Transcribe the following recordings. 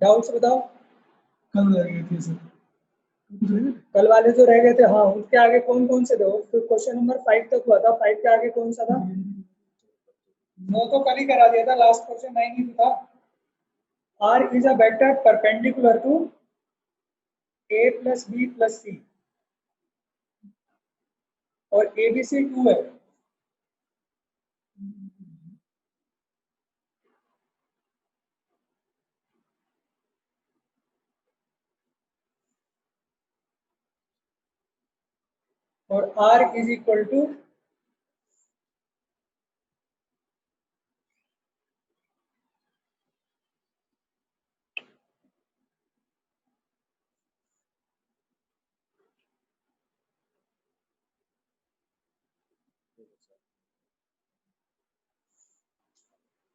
Doubts बताओ। कल रह गए थे सर, कल वाले जो रह गए थे, हाँ, उसके आगे कौन कौन से थे? फिर क्वेश्चन नंबर 5 तक हुआ था, 5 के आगे कौन सा था? 9 तो कल ही करा दिया था, लास्ट क्वेश्चन 9 ही था। R is a vector perpendicular to A plus B plus C और ABC 2 है। और R is equal to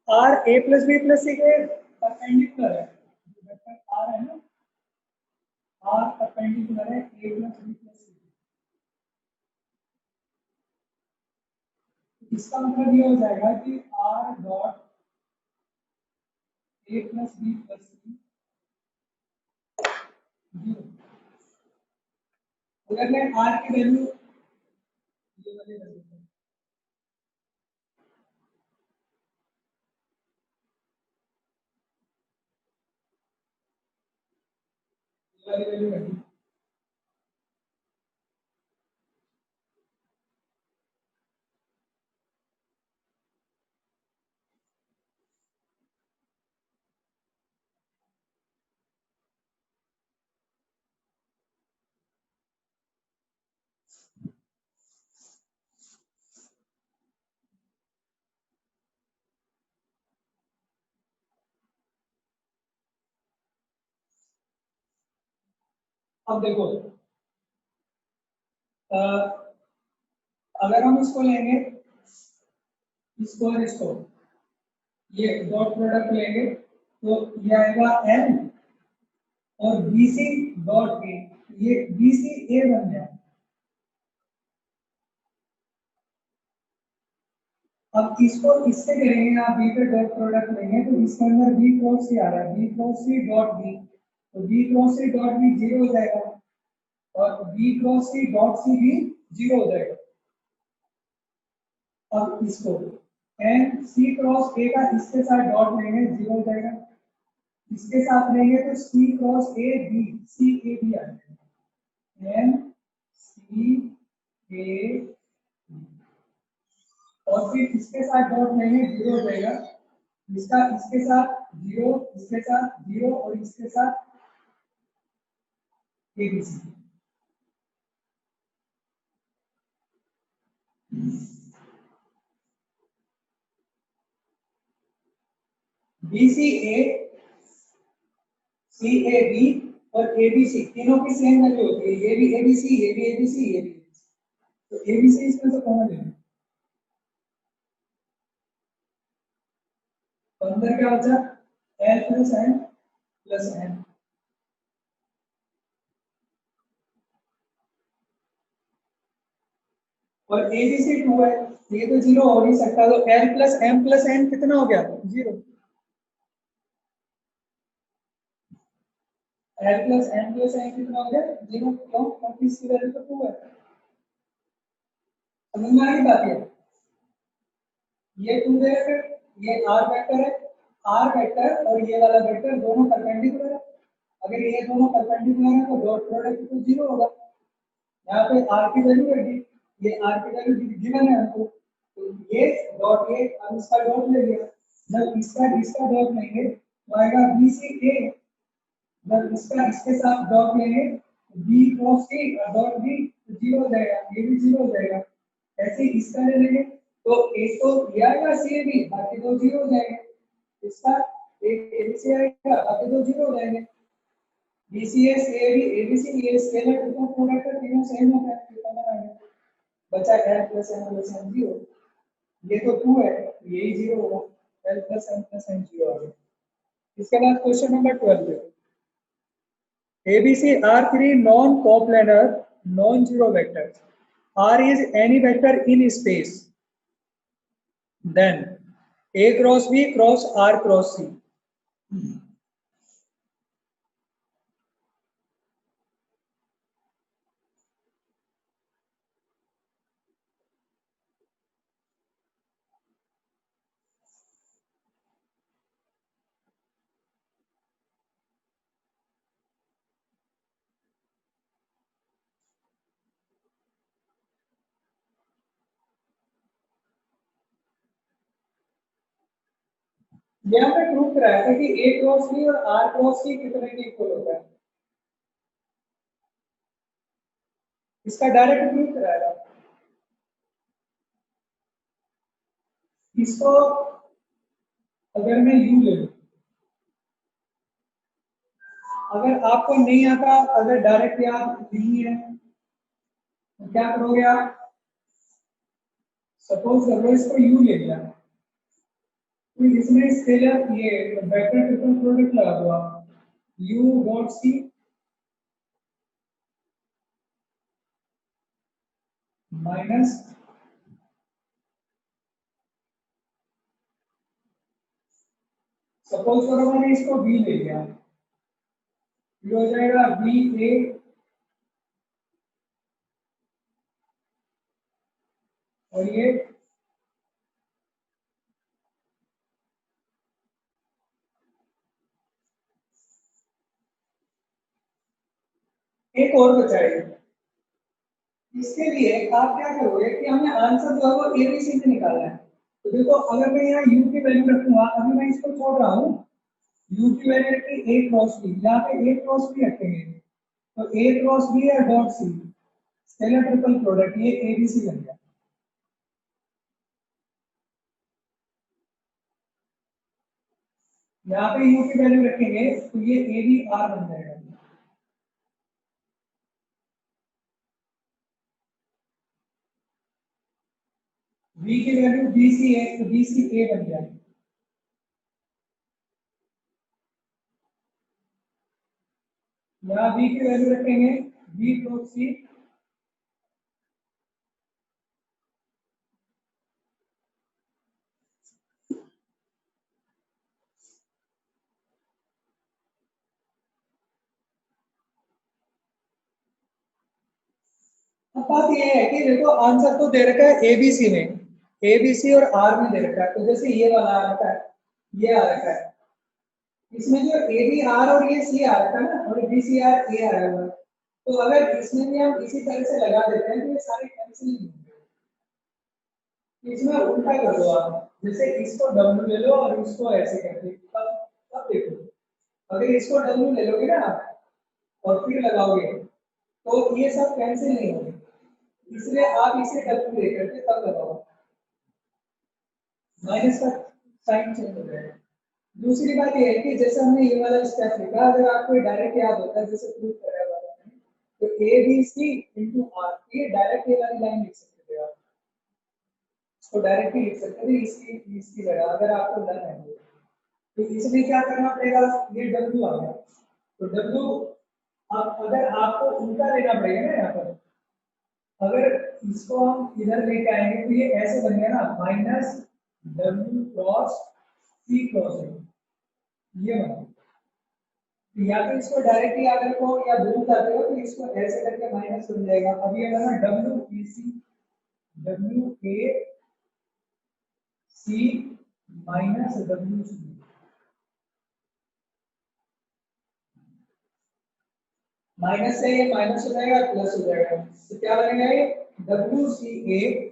R A plus B plus C के परपेंडिकुलर है। वेक्टर R है ना, R परपेंडिकुलर है A plus B plus C। इसका मतलब ये हो जाएगा कि R dot A plus B plus C 0। अगर मैं R की वैल्यू ये वाली रख देता हूँ, ये वाली वैल्यू रख दी। अब देखो, अगर हम इसको लेंगे, इसको और इसको, ये डॉट प्रोडक्ट लेंगे तो ये आएगा n और BC डॉट A, ये BC A बन गया। अब इसको इससे करेंगे, आप B पे डॉट प्रोडक्ट लेंगे तो इसके अंदर B क्रॉस C आ रहा है, B cross C dot B, तो B cross C dot B 0 हो जाएगा और B cross C dot C भी 0 हो जाएगा। अब इसको n C क्रॉस A का इसके साथ डॉट लेंगे, 0 हो जाएगा। इसके साथ लेंगे तो C cross A B, C A B आ जाएगा, n C A और फिर इसके साथ डॉट लेंगे, 0 हो जाएगा। इसका इसके साथ 0, इसके साथ 0 और इसके साथ ABC। BCA, CAB और ABC तीनों की सेम वैल्यू होती है, ये भी ABC, ये भी ABC, ये भी ABC। तो ABC इसमें से कॉमन लेना, तो अंदर क्या बचा? L plus N plus N। और ABC 2 है, ये तो 0 हो नहीं सकता, तो L plus M plus N कितना हो गया? 0। L plus M plus N कितना हो गया? 0। क्यों? क्योंकि इसकी वैल्यू तो 2 है। समझ में आ गई बात? ये 2 देगा, फिर ये R वेक्टर है, R वेक्टर और ये वाला वेक्टर दोनों परपेंडिकुलर है। अगर ये दोनों परपेंडिकुलर है तो डॉट प्रोडक्ट तो 0 होगा। यहाँ पे R की वैल्यू है, ये R की वैल्यू गिवन है हमको, तो ये डॉट ये अब इसका डॉट ले लिया। जब इसका डॉट लेंगे तो आएगा BCA, जब इसका इसके साथ डॉट लेंगे B क्रॉस C और डॉट B 0 हो जाएगा, ये भी 0 हो जाएगा। ऐसे ही इसका ले लेंगे तो एक तो ये आएगा CAB, बाकी दो 0 हो जाएंगे। इसका एक ABC आएगा, बाकी दो 0 हो जाएंगे। BCA CAB ABC ये स्केलर ट्रिपल प्रोडक्ट है, तीनों सेम होता है, तो कॉमन आ गया, बचा L plus M plus N 0। ये तो 2 है, यही 0 होगा, L plus M plus N 0 आ गया। इसके बाद क्वेश्चन नंबर 12 देखो, ABC are three non-coplanar non-zero vectors. R is any vector in space. Then A cross B cross R cross C. ये हमने प्रूव कराया था कि ए क्रॉस बी और आर क्रॉस सी कितने के इक्वल होता है, इसका डायरेक्ट प्रूव कराया था। इसको अगर मैं यू ले लूं, अगर आपको नहीं आता, अगर डायरेक्ट याद नहीं है तो क्या करोगे आप, सपोज कर लो इसको यू ले लिया, तो इसमें स्केलर ये वेक्टर ट्रिपल प्रोडक्ट लगा दो आप, U dot C minus suppose करो मैंने इसको बी ले लिया, ये हो जाएगा बी ए और ये एक और बचा है। इसके लिए आप क्या करोगे कि हमें आंसर जो है वो एबीसी से निकालना है। तो देखो अगर मैं यहाँ यू की वैल्यू रखूंगा, अभी मैं इसको छोड़ रहा हूँ, यू की वैल्यू रखी ए क्रॉस बी, यहाँ पे ए क्रॉस बी रखेंगे, तो ए क्रॉस बी है dot C, scalar triple product, ये एबीसी बन गया। यहाँ पे यू की वैल्यू रखेंगे तो ये ए बी आर बन जाएगा। बी की वैल्यू बी सी है तो बी सी ए बन जाएगी। यहाँ बी की वैल्यू रखेंगे बी डॉट सी, अब बात यह है कि देखो आंसर तो दे रखा है एबीसी में, एबीसी और आर में दे रखा है, तो जैसे ये वाला आ रखा है, ये आ रखा है, इसमें जो ए बी आर और ये सी आ रखा है ना, और बी सी आर ए आया हुआ है, तो अगर इसमें भी हम इसी तरह से लगा देते हैं तो ये सारे कैंसिल नहीं होंगे। इसमें उल्टा कर दो आप, जैसे इसको डब्ल्यू ले लो और इसको ऐसे करके, तब देखो, अगर इसको डब्ल्यू ले लोगे ना और फिर लगाओगे तो ये सब कैंसिल नहीं होंगे, इसलिए आप इसे डब्ल्यू लेकर के तब लगाओ, माइनस का साइन चेंज हो जाएगा। दूसरी बात ये है कि जैसे हमने ये वाला स्टेप लिखा, अगर आपको डायरेक्ट याद होता है जैसे प्रूव कराया हुआ है, तो A B C into R, ये डायरेक्ट ये वाली लाइन लिख सकते थे आप, इसको डायरेक्ट ही लिख सकते थे इसकी इसकी जगह, अगर आपको डर है तो इसमें क्या करना पड़ेगा, ये डब्ल्यू आ गया, तो डब्ल्यू अब अगर आपको उल्टा लेना पड़ेगा ना यहाँ पर, अगर इसको हम इधर लेके आएंगे तो ये ऐसे बन गया ना, माइनस डब्ल्यू क्रॉस सी क्रॉस ये बना, तो या तो इसको डायरेक्टली अगर को या दूर जाते हो तो इसको ऐसे करके माइनस हो जाएगा। अब ये बना W A C, W A C minus W C, minus से ये माइनस हो जाएगा प्लस हो जाएगा, तो क्या बनेगा ये W C A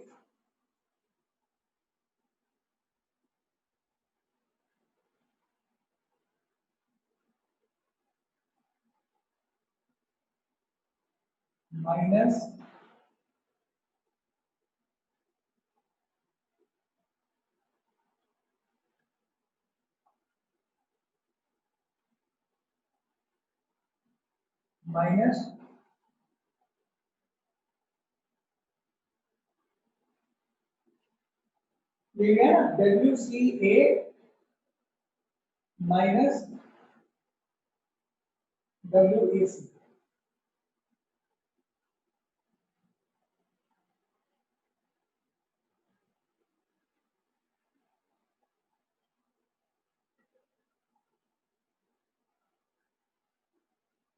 minus minus ये है ना W C A minus W A C,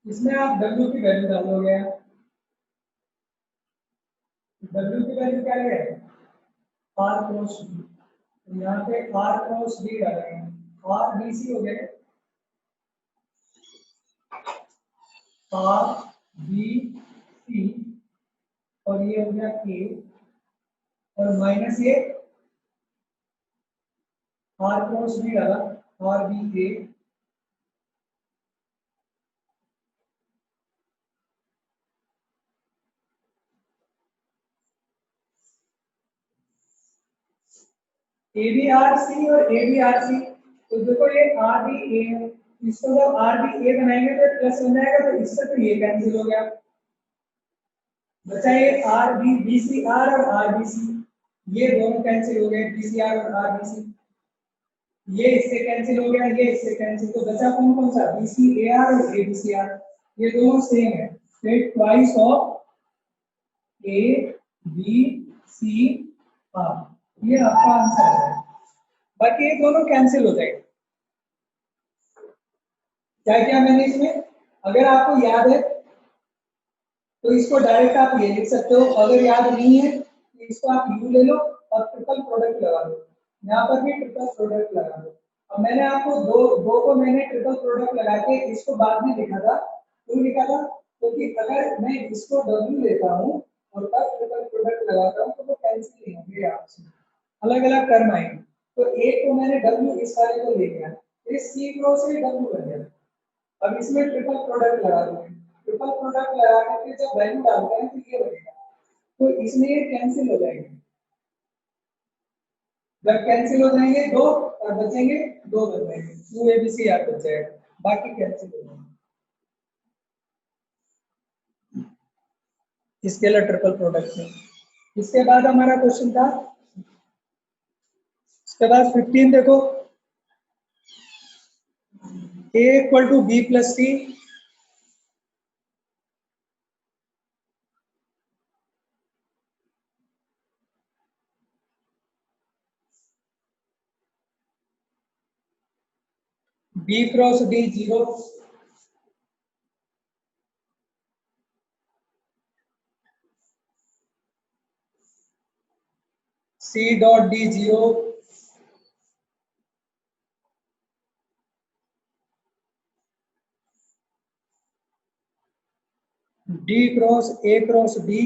इसमें आप डब्ल्यू की वैल्यू डालोगे, डब्ल्यू की वैल्यू क्या है आर क्रॉस बी, तो यहाँ पे आर क्रॉस बी डालेंगे, आर बी सी हो गया, आर बी सी और ये हो गया के, और माइनस ये आर क्रॉस बी डाला, R B A A B R C और ए बी आर सी। तो देखो ये आर बी ए है, इसको जब आर बी ए बनाएंगे तो प्लस हो जाएगा, तो इससे तो ये कैंसिल हो गया, बचा ये R B B C R और आर बी सी, ये दोनों कैंसिल हो गए, बी सी आर और आर बी सी, ये इससे कैंसिल हो गया, ये इससे कैंसिल, तो बचा कौन कौन सा, बी सी ए आर और ए बी सी आर, ये दोनों सेम है, फिर twice of A B C R, ये आपका आंसर है। बाकी ये दोनों कैंसिल हो जाएंगे। क्या किया मैंने इसमें, अगर आपको याद है तो इसको डायरेक्ट आप ये लिख सकते हो, अगर याद नहीं है तो इसको आप यू ले लो और ट्रिपल प्रोडक्ट लगा दो, यहाँ पर भी ट्रिपल प्रोडक्ट लगा दो। अब मैंने आपको दो को मैंने ट्रिपल प्रोडक्ट लगा के इसको बाद में लिखा था, क्यों लिखा था, क्योंकि अगर मैं इसको W लेता हूँ और तब ट्रिपल प्रोडक्ट लगाता हूँ तो वो कैंसिल नहीं होंगे आपसे, अलग अलग टर्म आएंगे। तो एक को मैंने W इस वाले को ले लिया, इस C क्रॉस से W बन गया। अब इसमें ट्रिपल प्रोडक्ट लगा दूंगा, ट्रिपल प्रोडक्ट लगा करके जब वैल्यू डालते हैं तो ये बनेगा, तो इसमें ये कैंसिल हो जाएंगे, जब कैंसिल हो जाएंगे दो और बचेंगे दो, बच जाएंगे two A B C R बच जाएगा, बाकी कैंसिल हो जाएंगे। स्केलर ट्रिपल प्रोडक्ट में इसके बाद हमारा क्वेश्चन था, इसके बाद 15 देखो, A equal to B plus C, B cross D 0, C dot D 0, D cross A cross B,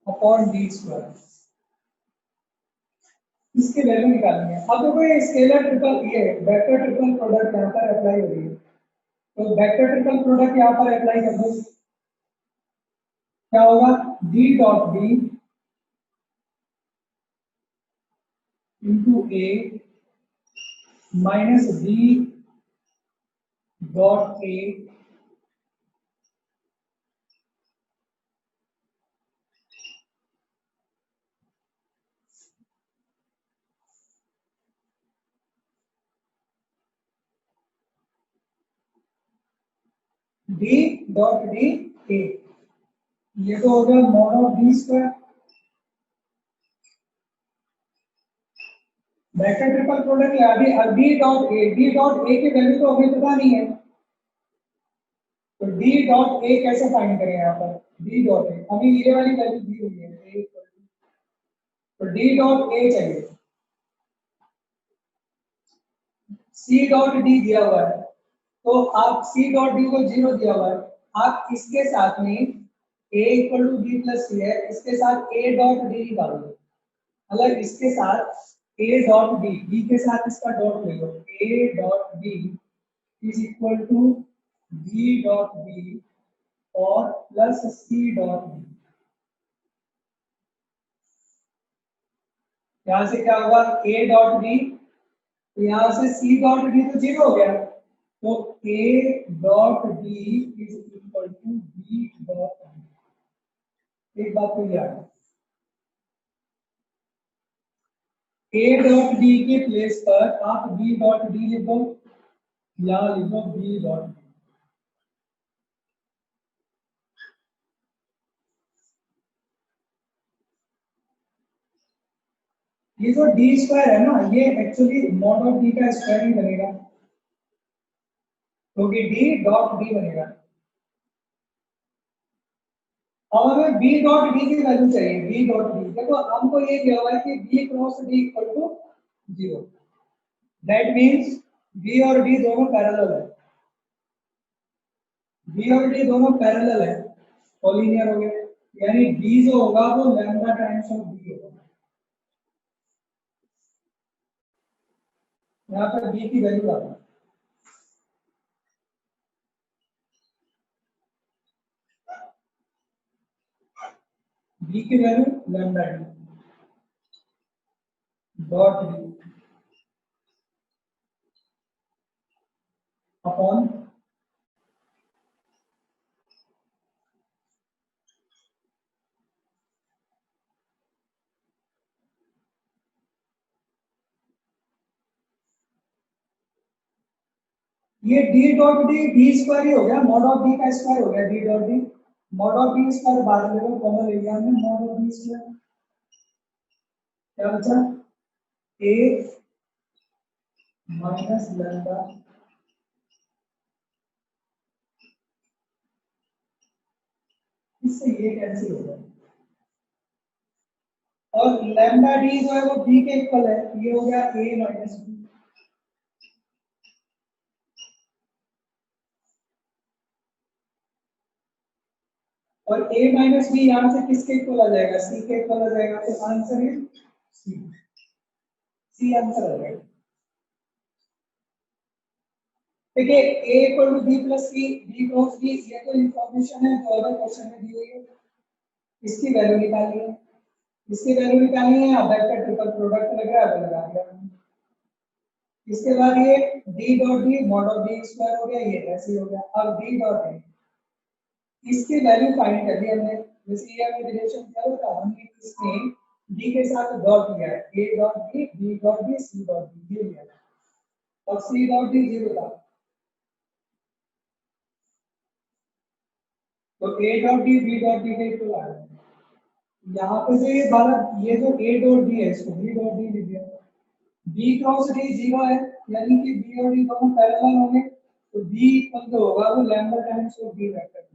upon D square, इसकी वैल्यू निकालनी है। अब देखो ये स्केलर ट्रिपल, ये वेक्टर ट्रिपल प्रोडक्ट यहाँ पर अप्लाई हो रही है, तो वेक्टर ट्रिपल प्रोडक्ट यहाँ पर अप्लाई कर दो, क्या होगा, D dot B into A minus B dot A D dot D A, ये तो हो गया mod of D square. Vector triple product या D dot A, D dot A की वैल्यू तो हमें पता नहीं है, तो डी डॉट ए कैसे फाइंड करें, यहाँ पर डी डॉट ए अभी ये वाली वैल्यू दी हुई है a, तो डी डॉट ए चाहिए, सी डॉट डी दिया हुआ है, तो आप सी डॉट डी को 0 दिया हुआ है, आप इसके साथ में a equal to B plus C है, इसके साथ a डॉट डी निकाल दो, मतलब इसके साथ a डॉट डी, b के साथ इसका डॉट ले लो, a dot D is equal to b dot D और प्लस सी डॉट डी, यहां से क्या होगा a डॉट डी, तो यहां से सी डॉट डी तो 0 हो गया, तो a dot D is equal to b dot D. एक बात तो याद, a डॉट डी के प्लेस पर आप b डॉट डी लिख दो या लिख दो b डॉट डी। ये जो डी स्क्वायर है ना, ये एक्चुअली मॉड ऑफ डी का स्क्वायर ही बनेगा, क्योंकि डी डॉट डी बनेगा। और हमें बी डॉट डी की वैल्यू चाहिए, बी डॉट डी, देखो हमको ये दिया हुआ है कि B cross D equal to 0, that means B और डी दोनों पैरेलल है, बी और डी दोनों पैरेलल है, कोलिनियर हो गए, यानी बी जो होगा वो लैम्डा टाइम्स ऑफ बी होगा। यहाँ पर बी की वैल्यू आ गई, बी की value lambda D dot D upon ये D dot D D square ही हो गया, मॉड ऑफ डी का स्क्वायर हो गया D dot D, mod of D square बाद में लोग कॉमन ले लिया हमने, मॉड ऑफ डी स्क्वायर क्या बचा, ए माइनस लैम्डा इससे ये कैंसिल हो गया, और लैम्डा डी जो है वो बी के इक्वल है, ये हो गया ए माइनस बी, और a माइनस बी यहाँ से किसके इक्वल आ जाएगा, c के इक्वल आ जाएगा, तो आंसर है c, c आंसर आ जाएगा। देखिए a equal to b plus c b cross b, ये तो इंफॉर्मेशन है जो अदर क्वेश्चन में दी हुई है, इसकी वैल्यू निकालनी है, इसकी वैल्यू निकालनी है, अब वेक्टर ट्रिपल प्रोडक्ट लग रहा है वो लगा दिया। इसके बाद ये d dot d mod of d square हो गया, ये ऐसे ही हो गया। अब d डॉट d इसकी वैल्यू फाइंड कर दी हमने, जैसे ये हमने रिलेशन किया था, हमने इसमें d के साथ डॉट लिया है, a dot d b dot d c dot d ये लिया है, और c डॉट d 0 था, तो a dot d b dot d के इक्वल आ गया। यहाँ पे से ये वाला ये जो a डॉट d है इसको b डॉट d लिख दिया, b क्रॉस d 0 है, यानी कि b और d दोनों पैरेलल होंगे, तो b इक्वल जो होगा वो lambda times of d vector होगा,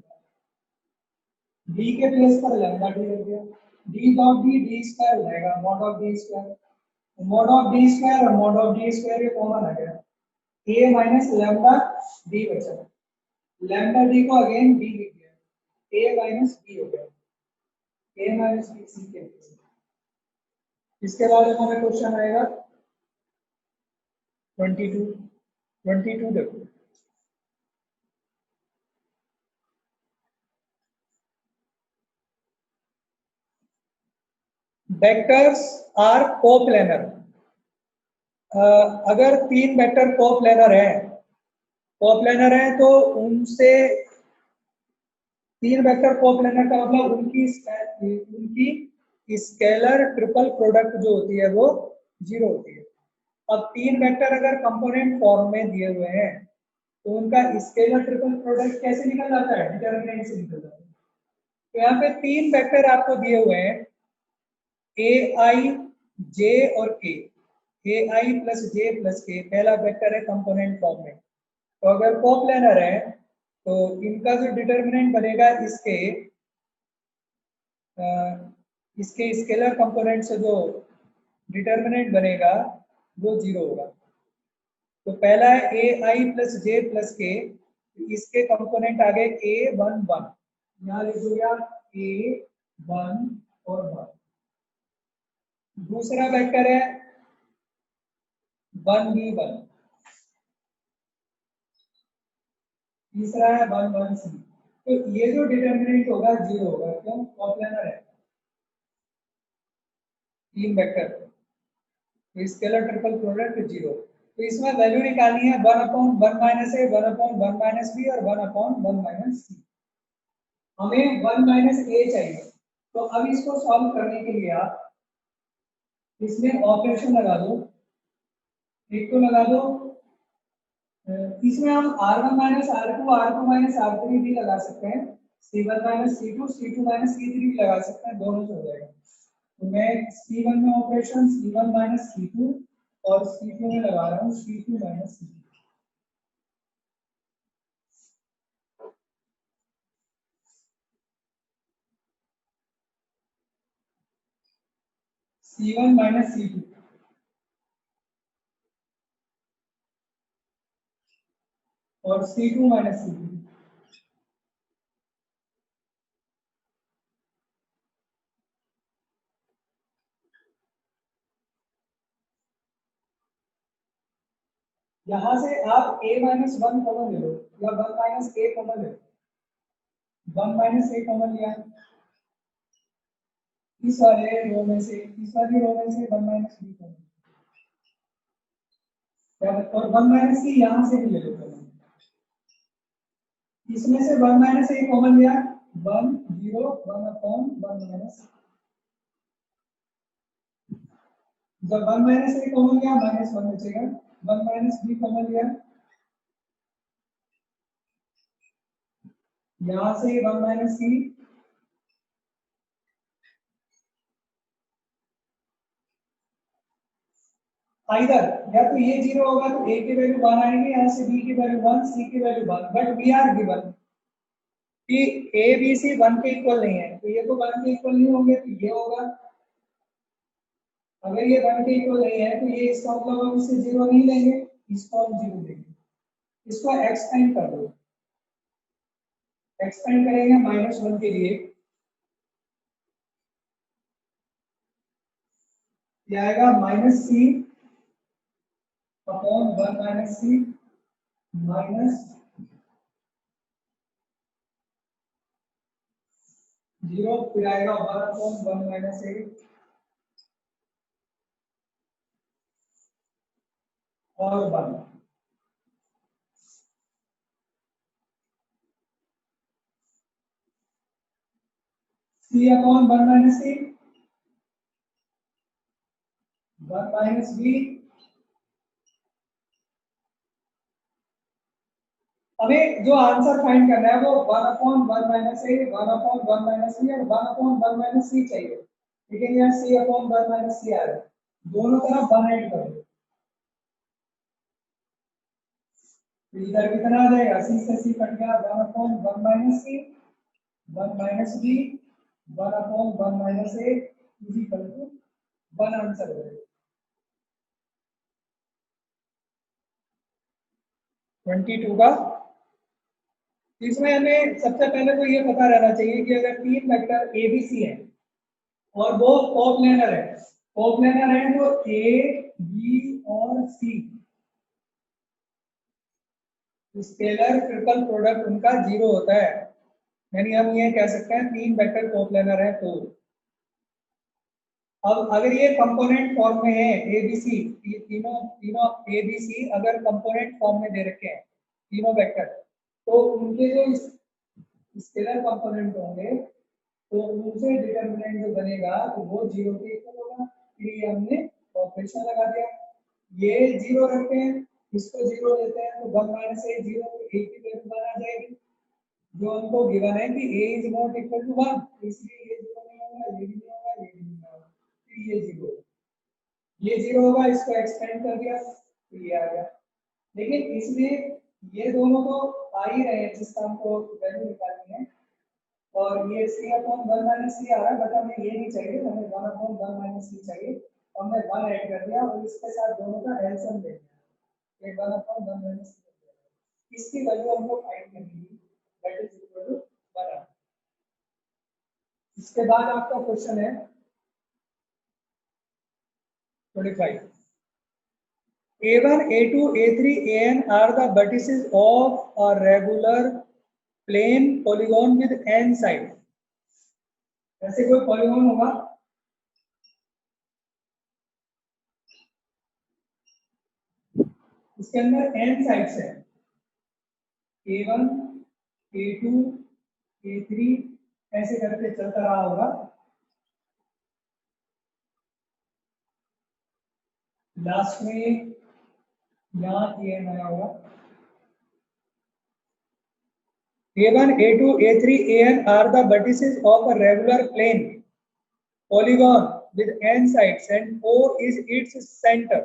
b के प्लेस पर लैम्डा d रख दिया, d dot d d square हो जाएगा mod of d square, mod of D square और मॉड ऑफ डी स्क्वायर ये कॉमन आ गया, a माइनस लैम्डा डी बचा, लैम्डा डी को अगेन b लिख दिया, a माइनस b हो गया, a माइनस b c के। इसके बाद हमारा क्वेश्चन आएगा 22 देखो, वेक्टर्स आर कोप्लेनर, अगर तीन वेक्टर कोप्लेनर है तो उनसे तीन वेक्टर कोप्लेनर का मतलब उनकी स्केलर ट्रिपल प्रोडक्ट जो होती है वो 0 होती है। अब तीन वेक्टर अगर कंपोनेंट फॉर्म में दिए हुए हैं तो उनका स्केलर ट्रिपल प्रोडक्ट कैसे निकल जाता है, डिटरमिनेंट से निकल जाता है। तो यहाँ पे तीन वेक्टर आपको दिए हुए हैं ए आई जे और के, ए आई प्लस जे प्लस के पहला वेक्टर है कंपोनेंट फॉर्म में, तो अगर कोप्लेनर है तो इनका जो डिटरमिनेंट बनेगा इसके स्केलर कंपोनेंट से जो डिटरमिनेंट बनेगा वो 0 होगा। तो पहला है ए आई प्लस जे प्लस के, इसके कंपोनेंट आ गए ए वन वन, यहाँ लिख दिया ए वन और वन। दूसरा वेक्टर है वन बी वन, तीसरा है वन वन सी, तो ये जो डिटरमिनेंट होगा 0 होगा, क्यों, कोप्लेनर है तीन वेक्टर, तो स्केलर ट्रिपल प्रोडक्ट 0। तो इसमें वैल्यू निकालनी है 1 अपॉन 1 माइनस ए, 1 अपॉन 1 माइनस बी और 1 अपॉन 1 माइनस सी। हमें 1 माइनस ए चाहिए, तो अब इसको सॉल्व करने के लिए आप इसमें ऑपरेशन लगा दो, एक तो लगा दो, इसमें हम r1 minus r2 r2 minus r3 भी लगा सकते हैं, c1 minus c2 minus c3 भी लगा सकते हैं, दोनों से हो जाएगा। तो मैं c1 में ऑपरेशन c1 माइनस c2 और c2 में लगा रहा हूँ c2 minus c3। c1 minus c2 और c2 माइनस c3, यहां से आप a माइनस वन कॉमन ले लो या वन माइनस ए कॉमन ले लो। वन माइनस ए कॉमन लिया इस वाले रो में से, इस वाली रो में से वन माइनस बी कॉमन, और वन माइनस सी यहाँ से भी ले लो कॉमन। इसमें से वन माइनस ए कॉमन लिया, one zero one upon one minus, जब वन माइनस ए कॉमन लिया माइनस वन बचेगा, वन माइनस बी कॉमन लिया, यहां से वन माइनस सी, आइदर या तो ये जीरो होगा तो ए की वैल्यू वन आएगी, यहाँ से बी की वैल्यू वन, सी की value one, but we are given कि ए बी सी वन के इक्वल नहीं है, तो ये तो वन के इक्वल नहीं होंगे, तो ये होगा। अगर ये वन के इक्वल नहीं है तो ये इसका मतलब हम इससे जीरो नहीं लेंगे, इसको हम जीरो लेंगे। इसको एक्सपेंड कर दो, एक्सपेंड करेंगे माइनस वन के लिए, ये आएगा minus C upon one minus C minus zero, फिर आएगा one upon one minus A और one. C upon one minus C, one minus B, हमें जो आंसर फाइंड करना है वो one upon one minus A, one upon one minus B और one upon one minus C चाहिए, लेकिन यहाँ C upon one minus C आ रहा है, दोनों तरफ वन ऐड कर दो, तो इधर कितना आ जाएगा, सी से सी कट गया, one upon one minus C one minus B one upon one minus A is equal to one, answer हो जाएगा 22 का। इसमें हमें सबसे पहले तो ये पता रहना चाहिए कि अगर तीन वेक्टर ए बी सी है और वो कोप्लेनर है, कोप्लेनर है तो ए बी और सी स्केलर ट्रिपल प्रोडक्ट उनका जीरो होता है, यानी हम ये कह सकते हैं तीन वेक्टर कोप्लेनर है तो। अब अगर ये कंपोनेंट फॉर्म में है ए बी सी, तीनों तीनों ए बी सी अगर कंपोनेंट फॉर्म में दे रखे हैं तीनों वेक्टर, तो उनके जो स्केलर कंपोनेंट होंगे तो उनसे डिटरमिनेंट जो बनेगा तो वो जीरो के इक्वल होगा, फिर ये हमने ऑपरेशन लगा दिया, ये जीरो रखते हैं, इसको जीरो लेते हैं तो वन माइनस ए जीरो, ए की वैल्यू वन आ जाएगी, जो हमको गिवन है कि a is not equal to one, इसलिए ये जीरो नहीं होगा, ये भी नहीं होगा, ये भी नहीं होगा, फिर ये जीरो, ये जीरो होगा, इसको एक्सपेंड कर दिया तो ये आ गया, लेकिन इसमें ये दोनों तो आ ही रहे हैं जिसका हमको वैल्यू निकालनी है, और ये सी अपॉन वन माइनस सी आ रहा है, बट हमें ये नहीं चाहिए, हमें one upon one minus C चाहिए, तो हमने वन ऐड कर दिया और इसके साथ दोनों का एलसीएम ले लिया, ये one upon one minus c, इसकी वैल्यू हमको फाइंड करनी है, that is equal to one. इसके बाद आपका क्वेश्चन है 25, A1, A2, A3, AN are the vertices of a regular plane polygon with n sides। ऐसे कोई पॉलीगॉन होगा इसके अंदर n साइड्स है, A1, A2, A3 ऐसे करके चलता रहा होगा, लास्ट में यहाँ AN आया होगा, A1, A2, A3, AN are the vertices of a regular plane polygon with n sides and O is its center,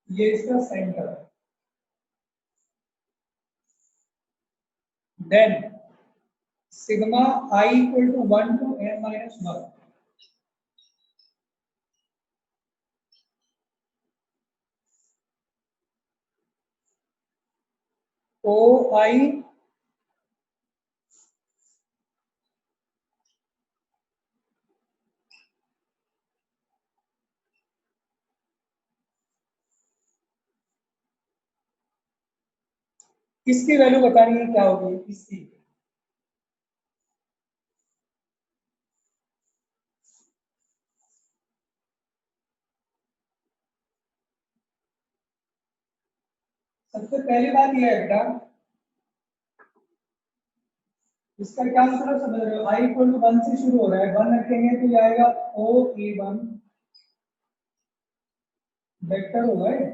ये इसका सेंटर है। Then sigma I equal to 1 to n minus 1, OI इसकी value बतानी है क्या होगी इसकी। सबसे पहली बात यह है बेटा, इसका क्या मतलब समझ रहे हो, आई इक्वल टू 1 से शुरू हो रहा है, 1 रखेंगे तो ये आएगा ओ ए वन वेक्टर होगा ये।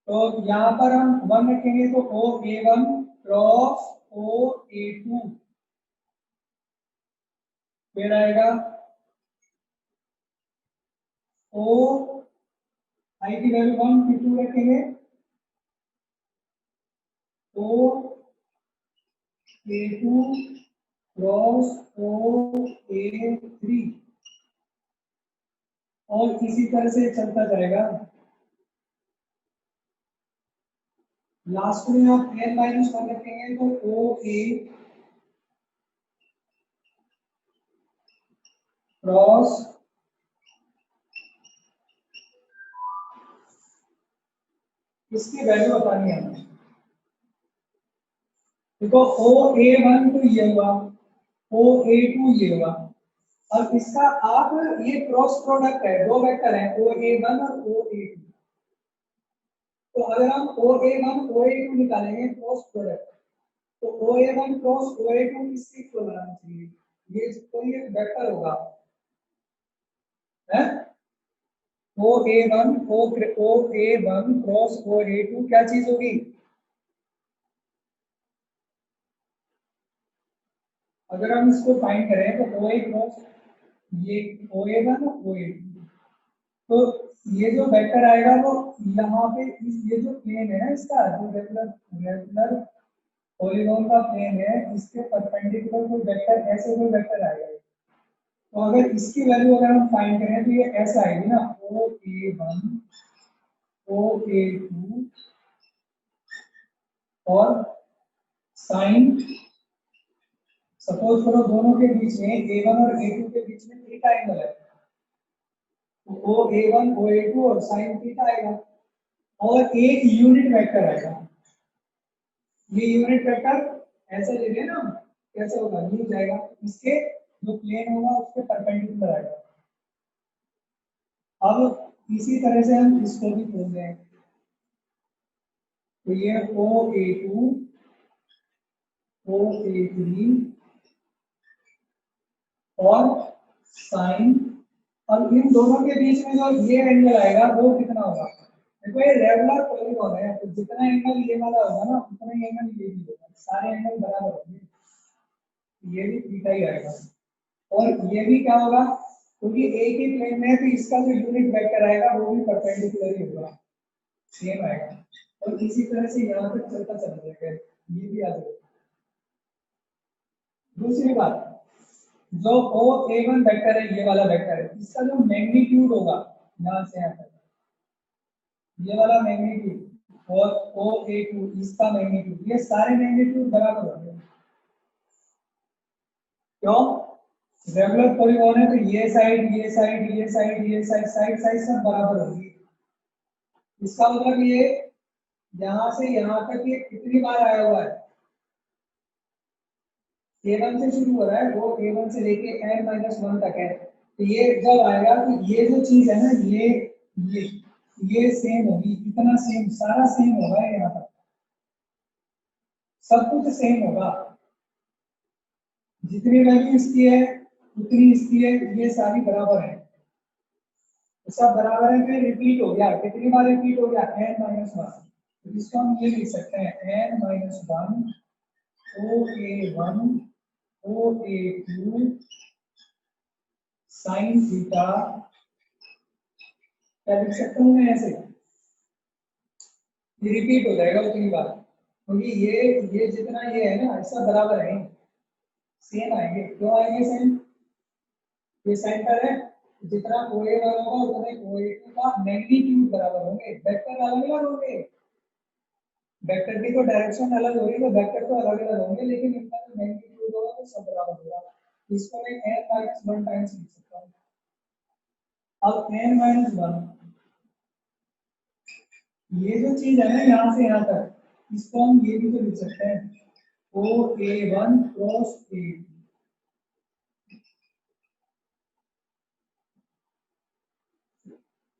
तो यहाँ पर हम 1 रखेंगे तो ओ ए वन क्रॉस ओ ए टू, फिर आएगा ओ आई की वैल्यू 1 फिर 2 रखेंगे O A two cross O A three, और इसी तरह से चलता जाएगा। लास्ट में आप n माइनस वन रखेंगे तो ओ ए क्रॉस इसकी वैल्यू बतानी है हमें। देखो ओ ए वन तो ये हुआ, ओ ए टू ये हुआ, अब इसका आप ये क्रॉस प्रोडक्ट है, दो वेक्टर है ओ ए वन और ओ ए टू। तो अगर हम ओ ए वन ओ ए टू निकालेंगे क्रॉस प्रोडक्ट, तो ओ ए वन क्रॉस ओ ए टू इससे इक्वल बनाना चाहिए, ये कोई एक वेक्टर होगा है ओ ए वन ओ ए वन क्रॉस ओ ए टू क्या चीज होगी। अगर हम इसको फाइंड करें तो ओ ए क्रॉस ये ओ ए वन ओ ए टू, तो ये जो वेक्टर आएगा वो यहाँ पे ये जो प्लेन है ना इसका, जो रेगुलर रेगुलर पॉलीगॉन का प्लेन है, इसके परपेंडिकुलर कोई वेक्टर, ऐसे कोई वेक्टर आएगा। तो अगर इसकी वैल्यू अगर हम फाइंड करें तो ये ऐसा आएगी ना ओ ए वन ओ ए टू और साइन, सपोज करो दोनों के बीच में ए वन और ए टू के बीच में थीटा एंगल है, तो O A one O A to और साइन थीटा आएगा, और एक यूनिट वेक्टर आएगा। ये यूनिट वेक्टर ऐसे ले लेना, कैसे होगा यूं जाएगा, इसके जो प्लेन होगा उसके परपेंडिकुलर आएगा। अब इसी तरह से हम इसको भी खोल दें, तो ये ओ ए टू ओ ए थ्री और साइन, अब इन दोनों के बीच में जो ये एंगल आएगा वो कितना होगा। देखो ये रेगुलर पॉलीगॉन है, तो जितना एंगल ये वाला होगा ना उतना ही एंगल ये भी होगा, सारे एंगल बराबर होंगे, ये भी थीटा ही आएगा। और ये भी क्या होगा, क्योंकि एक ही प्लेन में है तो इसका जो यूनिट वेक्टर आएगा वो भी परपेंडिकुलर ही होगा, सेम आएगा। और इसी तरह से यहाँ तक चलता चला जाएगा, ये भी आ जाएगा। दूसरी बात, जो ओ ए वन वेक्टर है ये वाला वेक्टर है, इसका जो मैग्नीट्यूड होगा यहाँ से यहाँ तक, ये वाला मैग्नीट्यूड और ओ ए टू इसका मैग्नीट्यूड, ये सारे मैग्नीट्यूड बराबर होंगे। क्यों, रेगुलर पॉलीगॉन है तो ये साइड ये साइड ये साइड ये साइड साइड साइड सब बराबर होगी। इसका मतलब ये यहाँ से यहाँ तक ये कितनी बार आया हुआ है, A1 से शुरू हो रहा है, वो A1 से लेके n माइनस वन तक है, तो ये जब आएगा तो ये जो चीज है ना ये ये सेम होगी, इतना सेम सारा सेम होगा, यहाँ तक सब कुछ सेम होगा, जितनी वैल्यू इसकी है उतनी इसकी है, ये सारी बराबर है, तो सब बराबर है, फिर रिपीट हो गया, कितनी बार रिपीट हो गया n माइनस वन, तो इसको हम ये लिख सकते हैं n माइनस वन ओ ए वन ओ ए टू साइन थीटा, क्या लिख सकता हूँ मैं ऐसे, ये रिपीट हो जाएगा उतनी बार, क्योंकि ये जितना ये है ना सब बराबर है, सेम आएंगे। क्यों आएंगे सेम, ये सेंटर है, जितना ओ ए वन होगा उतने ओ ए टू का मैग्नीट्यूड बराबर होंगे, वेक्टर अलग अलग होंगे, वेक्टर की तो डायरेक्शन अलग होगी तो वेक्टर तो अलग अलग होंगे, लेकिन इनका जो मैग्नीट्यूड होगा तो सब बराबर होगा। इसको मैं n माइनस वन टाइम्स लिख सकता हूँ, अब n-1, ये जो चीज है ना यहाँ से यहाँ तक, इसको हम ये भी तो लिख सकते हैं OA1 क्रॉस A2।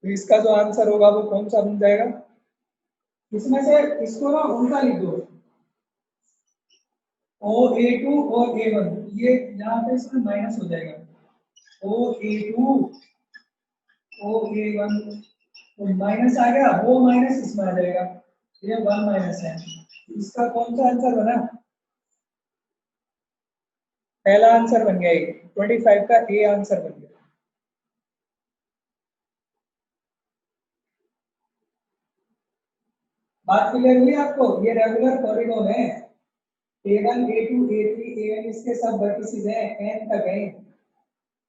तो इसका जो आंसर होगा वो कौन सा बन जाएगा? इसमें से इसको ना उल्टा लिख दो, OA2 और A1, ये यहाँ पे इसमें माइनस हो जाएगा, OA2 OA1, तो माइनस आ गया, वो माइनस इसमें आ जाएगा, ये 1 माइनस है। इसका कौन सा आंसर बना? पहला आंसर बन गया, 25 का ए आंसर बन गया। बात क्लियर हुई आपको? ये रेगुलर पॉलीगॉन है, A1 A2 A3 AN इसके सब वर्टिसेस हैं, n तक है,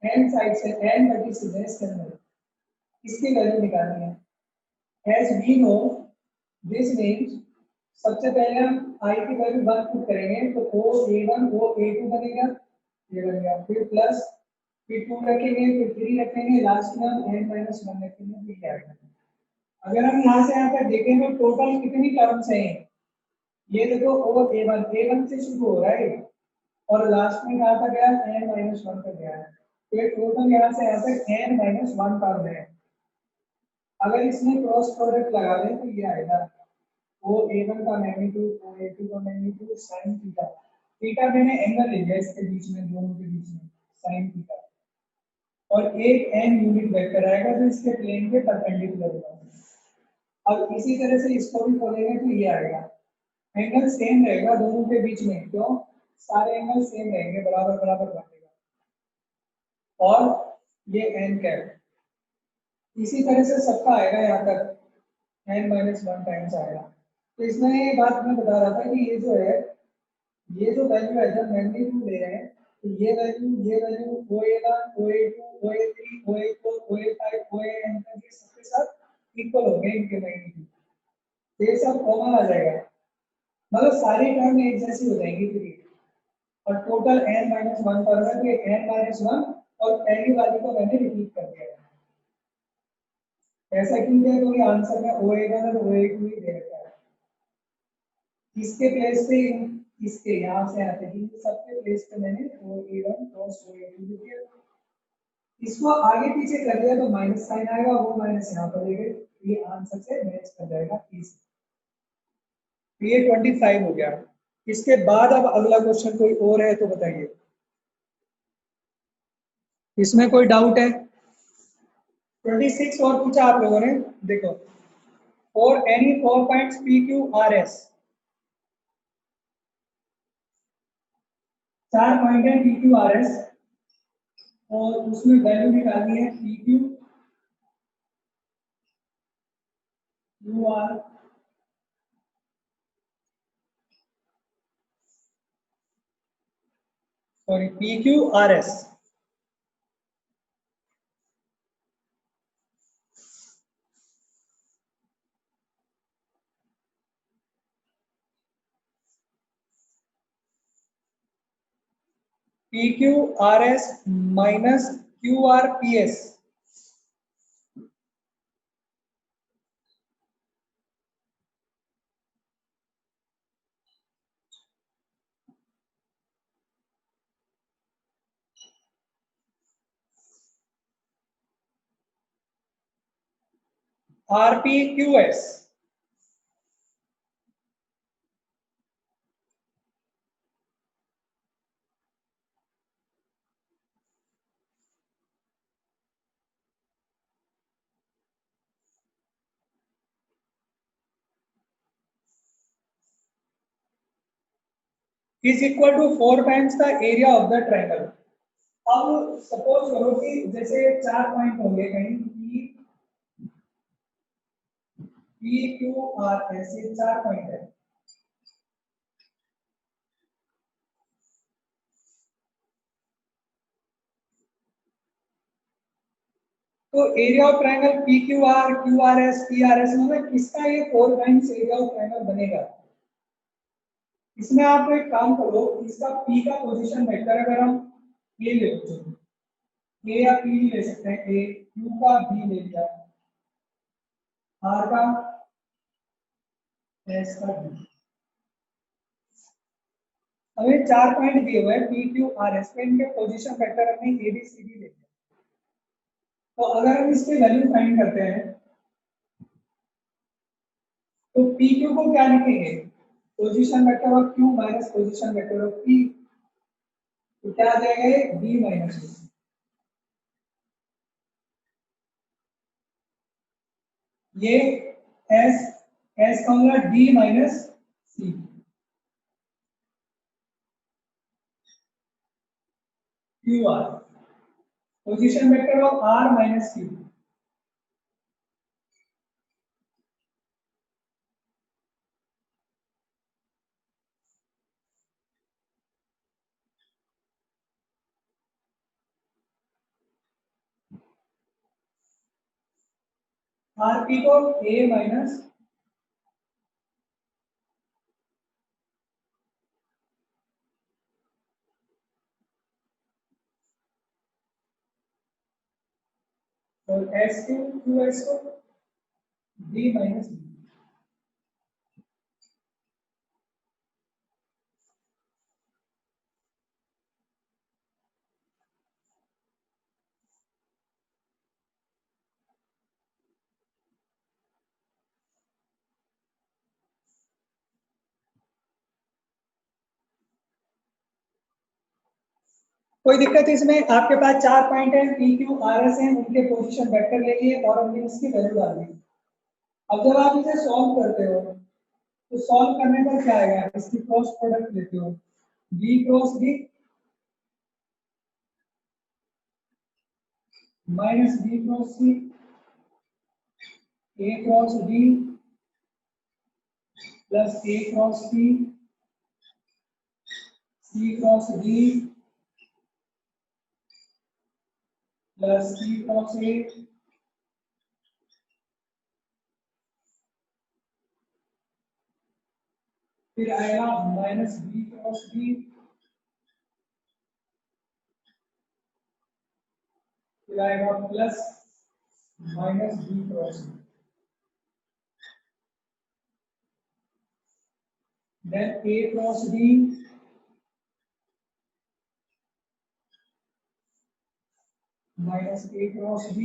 n साइड से n वर्टिसेस हैं इसके अंदर, इसकी वैल्यू निकालनी है। As we know, this means सबसे पहले हम I की वैल्यू 1 पुट करेंगे, तो OA1 OA2 बनेगा, ये बन गया, फिर प्लस, फिर 2 रखेंगे, फिर 3 रखेंगे, लास्ट में हम n-1 रखेंगे, फिर क्या आएगा। अगर हम यहाँ से यहाँ तक देखें तो टोटल कितनी टर्म्स हैं? ये देखो A1 से शुरू हो रहा है और लास्ट में कहाँ तक गया? n-1 तक गया है, तो ये टोटल यहाँ से यहाँ तक n-1 टर्म है। अगर इसमें क्रॉस प्रोडक्ट लगा दें तो ये आएगा OA1 का मैग्नीट्यूड OA2 का मैग्नीट्यूड sin थीटा, थीटा मैंने एंगल ले लिया इसके बीच में, दोनों के बीच में sin थीटा, और एक n यूनिट वेक्टर आएगा जो इसके प्लेन के परपेंडिकुलर होगा। अब इसी तरह से इसको भी खोलेंगे तो ये आएगा, एंगल सेम रहेगा दोनों के बीच में, क्यों? सारे एंगल सेम रहेंगे, बराबर बराबर बनेगा, और ये n कैप, इसी तरह से सबका आएगा यहाँ तक n-1 टाइम्स आएगा। तो इसमें ये बात मैं बता रहा था कि ये जो है, ये जो वैल्यू है जब मैग्नीट्यूड ले रहे हैं तो ये value OA1 OA2 OA3 OA4 OA5 OAn तक ये सबके साथ इक्वल हो गए इनके मैग्नीट्यूड, तो ये सब कॉमन आ जाएगा, मतलब सारी टर्म एक जैसी हो जाएंगी फिर, और टोटल n-1 टर्म है, तो n-1 और पहली वाली को मैंने रिपीट कर दिया है। ऐसा क्यों किया? क्योंकि आंसर में OA1 और OA2 ही दे रखा है, इसके प्लेस पे इसके यहाँ से आते हैं, सबके प्लेस पे मैंने OA1 क्रॉस OA2 लिख दिया, इसको आगे पीछे कर दिया तो माइनस साइन आएगा, वो माइनस यहाँ पर ले गए, ये आंसर से मैच कर जाएगा इसी। तो ये 25 हो गया। इसके बाद अब अगला क्वेश्चन कोई और है तो बताइए, इसमें कोई डाउट है? 26 और पूछा आप लोगों ने, देखो, for any 4 points PQRS, 4 point है PQRS, और उसमें वैल्यू निकालनी है PQ QR sorry PQRS। PQRS minus QRPS, RPQS, is equal to 4 times the area of the triangle. अब सपोज करो कि जैसे 4 पॉइंट होंगे कहीं PQR, ऐसे 4 पॉइंट है, तो area of triangle PQR QRS PRS में किसका ये 4 टाइम्स एरिया ऑफ ट्रायंगल बनेगा? इसमें आप एक काम करो, इसका P का पोजीशन वेक्टर अगर हम A ले लो, A या P भी ले सकते हैं, A Q का B ले लिया, R का S का D। हमें 4 पॉइंट दिए हुए हैं P Q R S पे, इनके पोजीशन वेक्टर हमने A B C D ले लिया। तो अगर हम इसके वैल्यू फाइंड करते हैं तो P Q को क्या लिखेंगे, position vector of Q minus position vector of P, तो क्या आ जाएगा B माइनस C। ये S का होगा D minus C। Q R position vector of R minus Q। R P को A माइनस और S Q S को D minus D। कोई दिक्कत इसमें, आपके पास 4 पॉइंट है P Q R S है, उनके पोजीशन वेक्टर ले लिए और हमने इसकी वैल्यू डाल दी। अब जब आप इसे सॉल्व करते हो तो सॉल्व करने पर क्या आएगा, इसकी क्रॉस प्रोडक्ट लेते हो, B cross D minus B cross C, A cross D plus A cross P, C cross D plus C cross A, फिर आएगा माइनस B क्रॉस D, फिर आएगा plus minus B cross D, then A cross D minus A cross D,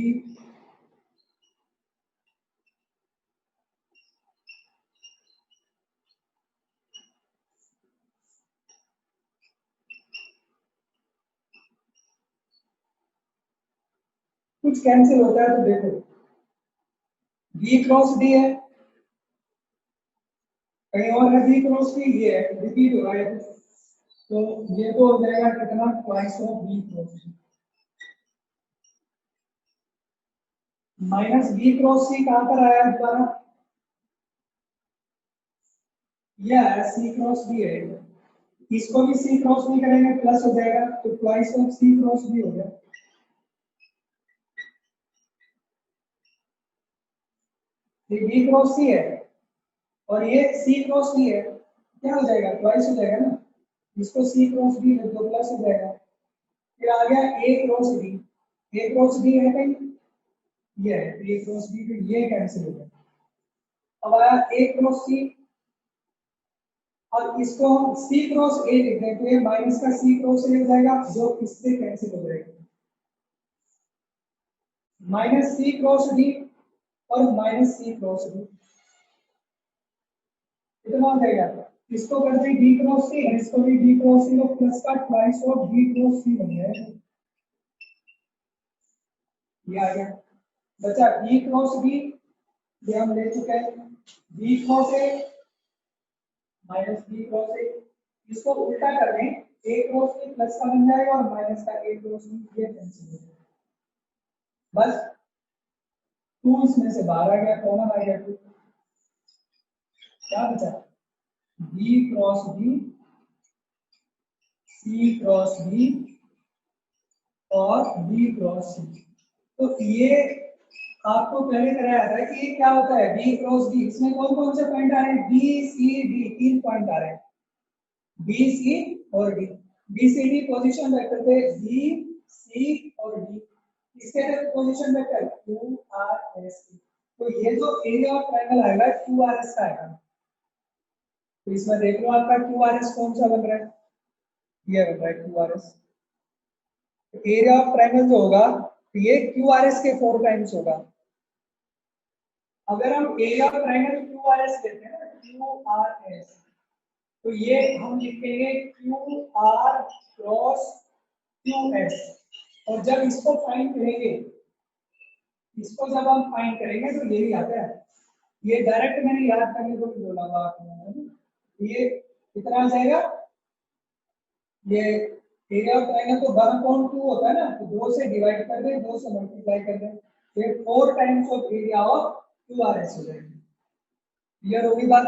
कुछ cancel होता है तो देखो, B cross D है, कहीं और है B क्रॉस D, ये है रिपीट हो रहा है, तो ये तो हो जाएगा कितना, twice of B cross D minus B cross C कहां पर आया दोबारा, यह है C क्रॉस D है, इसको भी C क्रॉस D करेंगे प्लस हो जाएगा, तो twice of C cross D हो गया। ये B क्रॉस C है और ये C क्रॉस D है, क्या हो जाएगा, ट्वाइस हो जाएगा ना, इसको C क्रॉस D लिख दो प्लस हो जाएगा। फिर आ गया A cross D, A cross D है कहीं, ये है A क्रॉस D, फिर ये कैंसिल हो गया। अब आया A क्रॉस C और इसको हम C क्रॉस A लिख दें, तो ये माइनस का C क्रॉस A हो जाएगा जो इससे कैंसिल हो जाएगा, माइनस C क्रॉस D और माइनस C क्रॉस D कितना हो जाएगा, इसको कर दें D क्रॉस C और इसको भी D क्रॉस C, तो प्लस का twice of D cross C बन जाएगा, ये आ गया। बचा B क्रॉस D, ये हम ले चुके हैं, B cross A minus B cross A, इसको उल्टा कर दें, A क्रॉस B प्लस का बन जाएगा और माइनस का A क्रॉस B, ये कैंसिल हो जाएगा, बस 2 इसमें से बाहर आ गया, कॉमन आ गया 2, क्या बचा B cross B, C cross B और B क्रॉस C। तो ये आपको पहले कराया था कि ये क्या होता है B क्रॉस D, इसमें कौन कौन से पॉइंट आ रहे हैं, B C D, 3 पॉइंट आ रहे हैं, B C और D, B C D position vector थे B C और D, इसके position vector Q R S. तो ये जो एरिया ऑफ ट्रायंगल आएगा क्यू आर एस का आएगा। तो इसमें देख लो आपका क्यू आर एस कौन सा बन रहा है, ये बन रहा है Q R S. Area of triangle जो होगा तो ये क्यू आर एस के 4 टाइम्स होगा। अगर हम area of triangle Q R S लेते हैं ना, क्यू आर एस, तो ये हम लिखेंगे Q R cross Q S. और जब इसको फाइंड करेंगे, इसको जब हम फाइंड करेंगे तो यही आता है। ये डायरेक्ट मैंने याद करने को भी बोला हुआ आपने, ये कितना आ जाएगा, ये एरिया ऑफ ट्रायंगल तो 1/2 होता है ना, तो 2 से डिवाइड कर दे, 2 से मल्टीप्लाई कर दे, फिर 4 times of area of Q R S हो जाएगी। क्लियर होगी बात?